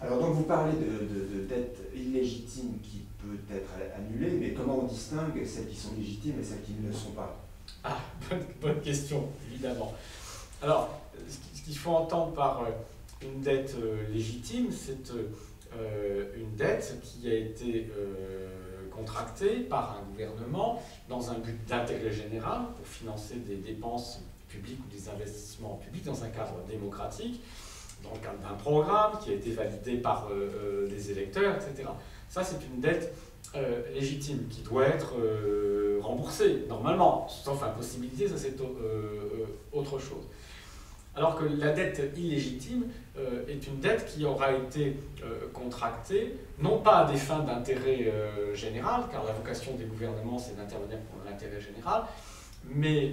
Alors donc vous parlez de dette illégitime qui peut être annulée, mais comment on distingue celles qui sont légitimes et celles qui ne le sont pas? Ah, bonne question, évidemment. Alors, ce qu'il faut entendre par une dette légitime, c'est une dette qui a été contractée par un gouvernement dans un but d'intérêt général pour financer des dépenses publiques ou des investissements publics dans un cadre démocratique, dans le cadre d'un programme qui a été validé par les électeurs, etc. Ça, c'est une dette légitime qui doit être remboursée, normalement, sauf impossibilité, ça c'est autre chose. Alors que la dette illégitime est une dette qui aura été contractée, non pas à des fins d'intérêt général, car la vocation des gouvernements c'est d'intervenir pour l'intérêt général, mais,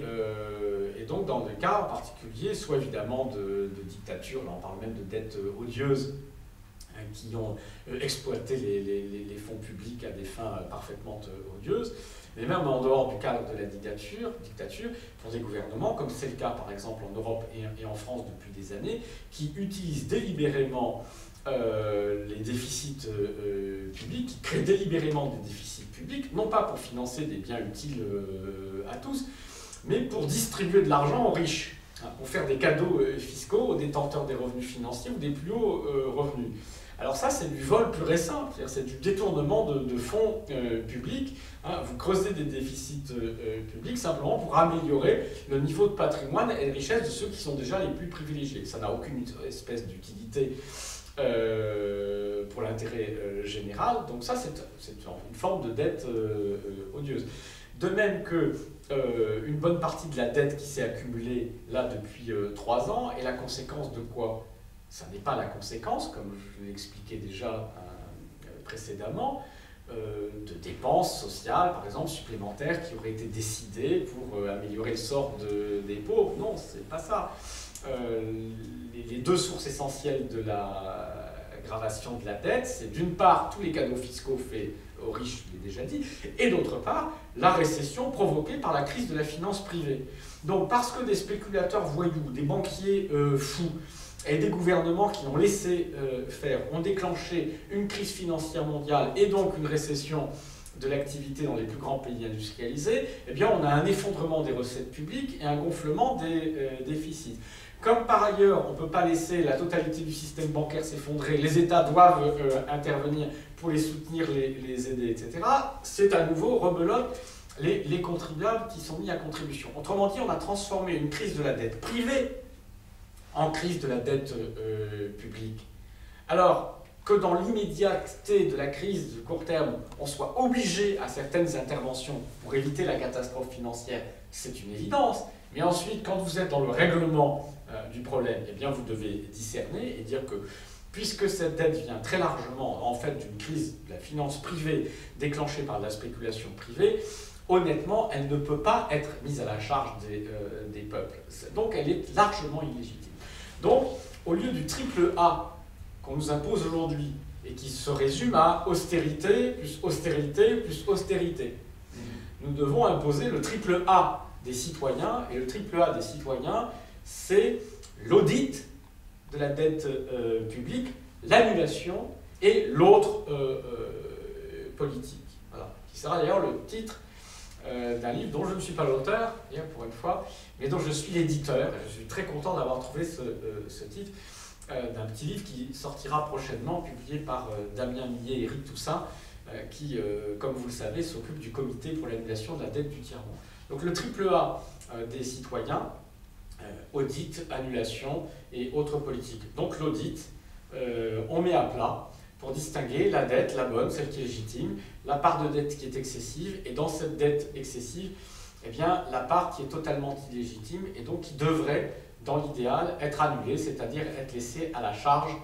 et donc dans des cas en particulier, soit évidemment de dictature, là on parle même de dettes odieuses, qui ont exploité les fonds publics à des fins parfaitement odieuses, mais même en dehors du cadre de la dictature, pour des gouvernements, comme c'est le cas par exemple en Europe et en France depuis des années, qui utilisent délibérément les déficits publics, qui créent délibérément des déficits publics, non pas pour financer des biens utiles à tous, mais pour distribuer de l'argent aux riches, pour faire des cadeaux fiscaux aux détenteurs des revenus financiers ou des plus hauts revenus. Alors ça, c'est du vol pur et simple, c'est du détournement de fonds publics. Vous creusez des déficits publics simplement pour améliorer le niveau de patrimoine et de richesse de ceux qui sont déjà les plus privilégiés. Ça n'a aucune espèce d'utilité pour l'intérêt général. Donc ça, c'est une forme de dette odieuse. De même que une bonne partie de la dette qui s'est accumulée là depuis 3 ans est la conséquence de quoi ? Ça n'est pas la conséquence, comme je l'ai expliqué déjà précédemment, de dépenses sociales, par exemple, supplémentaires qui auraient été décidées pour améliorer le sort des pauvres. Non, c'est pas ça. Les deux sources essentielles de l'aggravation de la dette, c'est d'une part tous les cadeaux fiscaux faits aux riches, je l'ai déjà dit, et d'autre part la récession provoquée par la crise de la finance privée. Donc parce que des spéculateurs voyous, des banquiers fous, et des gouvernements qui ont laissé faire, ont déclenché une crise financière mondiale et donc une récession de l'activité dans les plus grands pays industrialisés, eh bien on a un effondrement des recettes publiques et un gonflement des déficits. Comme par ailleurs, on ne peut pas laisser la totalité du système bancaire s'effondrer, les États doivent intervenir pour les soutenir, les aider, etc., c'est à nouveau rebelote les contribuables qui sont mis à contribution. Autrement dit, on a transformé une crise de la dette privée en crise de la dette publique. Alors que dans l'immédiateté de la crise de court terme, on soit obligé à certaines interventions pour éviter la catastrophe financière, c'est une évidence. Mais ensuite, quand vous êtes dans le règlement du problème, eh bien vous devez discerner et dire que puisque cette dette vient très largement en fait d'une crise de la finance privée déclenchée par la spéculation privée, honnêtement, elle ne peut pas être mise à la charge des peuples. Donc elle est largement illégitime. Donc, au lieu du triple A qu'on nous impose aujourd'hui, et qui se résume à austérité, plus austérité, plus austérité, nous devons imposer le triple A des citoyens, et le triple A des citoyens, c'est l'audit de la dette publique, l'annulation et l'autre politique. Voilà. Qui sera d'ailleurs le titre d'un livre dont je ne suis pas l'auteur, pour une fois, mais dont je suis l'éditeur. Je suis très content d'avoir trouvé ce titre, d'un petit livre qui sortira prochainement, publié par Damien Millet et Éric Toussaint, qui, comme vous le savez, s'occupe du comité pour l'annulation de la dette du tiers-monde. Donc le triple A des citoyens, audit, annulation et autres politiques. Donc l'audit, on met à plat pour distinguer la dette, la bonne, celle qui est légitime, la part de dette qui est excessive, et dans cette dette excessive, eh bien, la part qui est totalement illégitime et donc qui devrait, dans l'idéal, être annulée, c'est-à-dire être laissée à la charge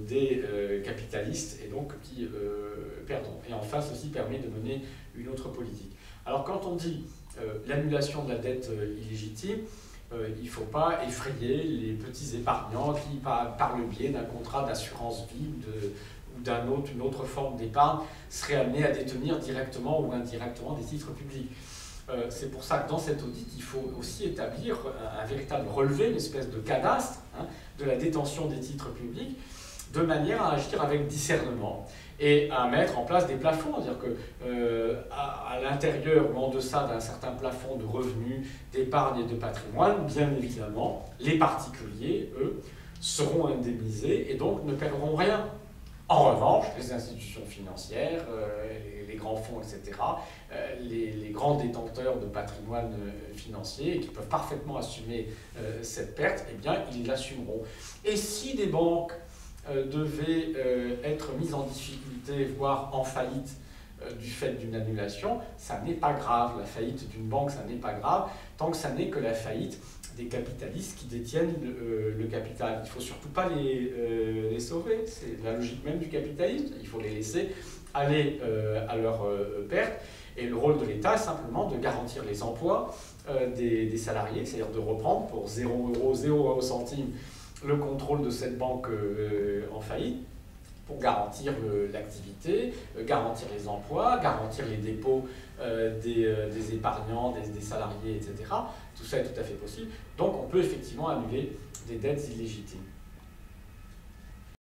des capitalistes et donc qui perdront. Et enfin, ceci permet de mener une autre politique. Alors quand on dit l'annulation de la dette illégitime, il ne faut pas effrayer les petits épargnants qui, par le biais d'un contrat d'assurance vie ou d'une autre forme d'épargne, seraient amenés à détenir directement ou indirectement des titres publics. C'est pour ça que dans cet audit, il faut aussi établir un véritable relevé, une espèce de cadastre de la détention des titres publics, de manière à agir avec discernement et à mettre en place des plafonds, c'est-à-dire qu'à l'intérieur ou en deçà d'un certain plafond de revenus, d'épargne et de patrimoine, bien évidemment, les particuliers, eux, seront indemnisés et donc ne perdront rien. En revanche, les institutions financières, les grands fonds, etc., les grands détenteurs de patrimoine financier qui peuvent parfaitement assumer cette perte, eh bien, ils l'assumeront. Et si des banques devaient être mises en difficulté, voire en faillite du fait d'une annulation, ça n'est pas grave. La faillite d'une banque, ça n'est pas grave, tant que ça n'est que la faillite des capitalistes qui détiennent le capital. Il ne faut surtout pas les sauver, c'est la logique même du capitalisme, il faut les laisser aller à leur perte. Et le rôle de l'État est simplement de garantir les emplois des salariés, c'est-à-dire de reprendre pour 0 €, 0 centime le contrôle de cette banque en faillite, pour garantir l'activité, garantir les emplois, garantir les dépôts des épargnants, des salariés, etc. Tout ça est tout à fait possible. Donc on peut effectivement annuler des dettes illégitimes.